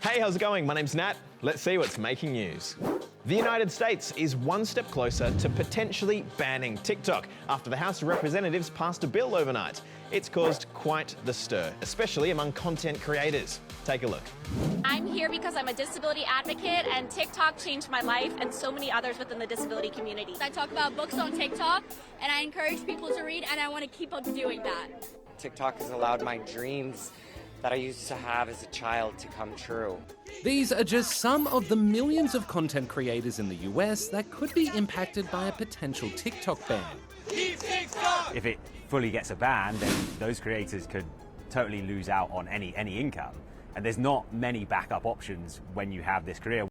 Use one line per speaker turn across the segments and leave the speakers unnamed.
Hey, how's it going? My name's Nat. Let's see what's making news. The United States is one step closer to potentially banning TikTok after the House of Representatives passed a bill overnight. It's caused quite the stir, especially among content creators. Take a look.
I'm here because I'm a disability advocate and TikTok changed my life and so many others within the disability community.
I talk about books on TikTok and I encourage people to read, and I want to keep on doing that.
TikTok has allowed my dreams that I used to have as a child to come true.
These are just some of the millions of content creators in the US that could be impacted by a potential TikTok ban.
If it fully gets a ban, then those creators could totally lose out on any income. And there's not many backup options when you have this career.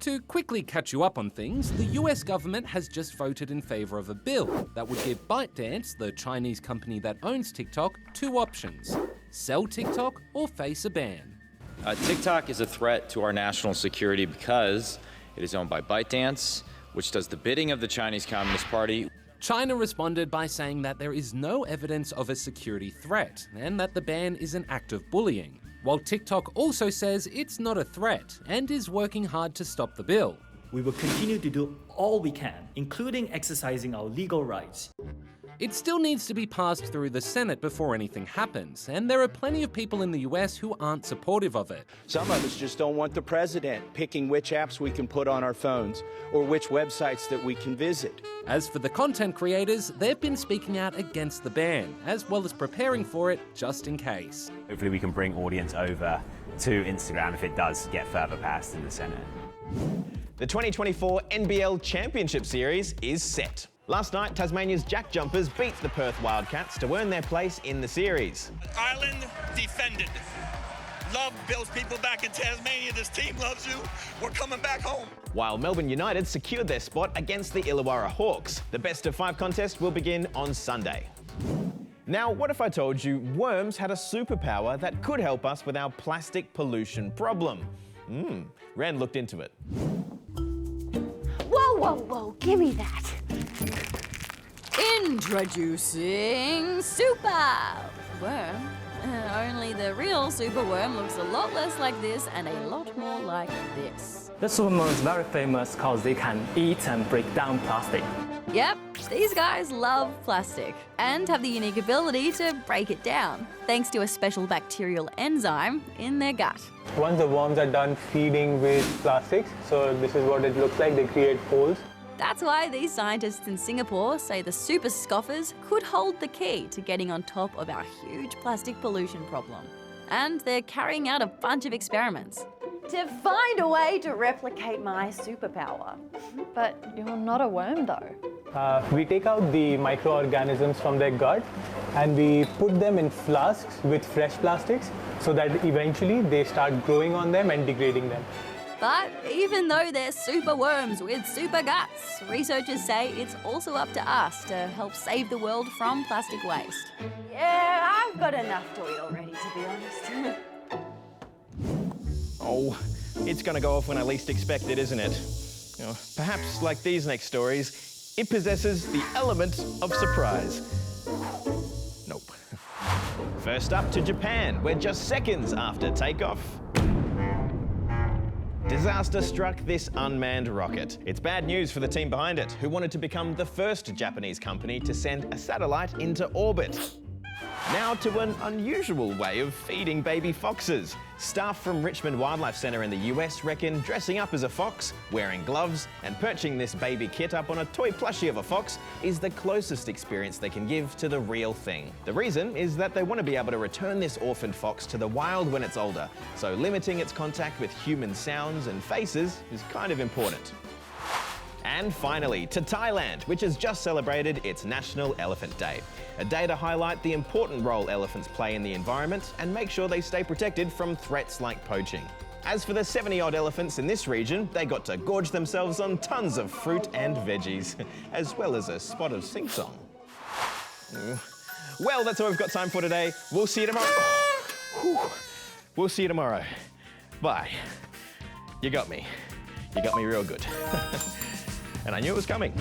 To quickly catch you up on things, the US government has just voted in favor of a bill that would give ByteDance, the Chinese company that owns TikTok, two options: sell TikTok or face a ban.
TikTok is a threat to our national security because it is owned by ByteDance, which does the bidding of the Chinese Communist Party.
China responded by saying that there is no evidence of a security threat and that the ban is an act of bullying, while TikTok also says it's not a threat and is working hard to stop the bill.
We will continue to do all we can, including exercising our legal rights.
It still needs to be passed through the Senate before anything happens, and there are plenty of people in the US who aren't supportive of it.
Some of us just don't want the president picking which apps we can put on our phones or which websites that we can visit.
As for the content creators, they've been speaking out against the ban, as well as preparing for it just in case.
Hopefully we can bring audience over to Instagram if it does get further passed in the Senate.
The 2024 NBL Championship Series is set. Last night, Tasmania's Jack Jumpers beat the Perth Wildcats to earn their place in the series.
Ireland defended. Love builds people back in Tasmania. This team loves you. We're coming back home.
While Melbourne United secured their spot against the Illawarra Hawks. The best of 5 contest will begin on Sunday. Now, what if I told you worms had a superpower that could help us with our plastic pollution problem? Ren looked into it.
Whoa, whoa, whoa, give me that.
Introducing Super Worm. Only the real super worm looks a lot less like this and a lot more like this.
The superworm is very famous because they can eat and break down plastic.
Yep, these guys love plastic and have the unique ability to break it down, thanks to a special bacterial enzyme in their gut.
Once the worms are done feeding with plastics, so this is what it looks like, they create holes.
That's why these scientists in Singapore say the super scoffers could hold the key to getting on top of our huge plastic pollution problem. And they're carrying out a bunch of experiments
To find a way to replicate my superpower. But you're not a worm though.
We take out the microorganisms from their gut and we put them in flasks with fresh plastics so that eventually they start growing on them and degrading them.
But even though they're super worms with super guts, researchers say it's also up to us to help save the world from plastic waste.
Yeah, I've got enough to eat already, to be honest.
Oh, it's going to go off when I least expect it, isn't it? You know, perhaps like these next stories, it possesses the element of surprise. Nope. First up to Japan, where just seconds after takeoff, disaster struck this unmanned rocket. It's bad news for the team behind it, who wanted to become the first Japanese company to send a satellite into orbit. Now to an unusual way of feeding baby foxes. Staff from Richmond Wildlife Center in the US reckon dressing up as a fox, wearing gloves, and perching this baby kit up on a toy plushie of a fox is the closest experience they can give to the real thing. The reason is that they want to be able to return this orphaned fox to the wild when it's older, so limiting its contact with human sounds and faces is kind of important. And finally, to Thailand, which has just celebrated its National Elephant Day. A day to highlight the important role elephants play in the environment and make sure they stay protected from threats like poaching. As for the 70-odd elephants in this region, they got to gorge themselves on tons of fruit and veggies, as well as a spot of sing-song. Well, that's all we've got time for today. We'll see you tomorrow. We'll see you tomorrow. Bye. You got me. You got me real good. And I knew it was coming.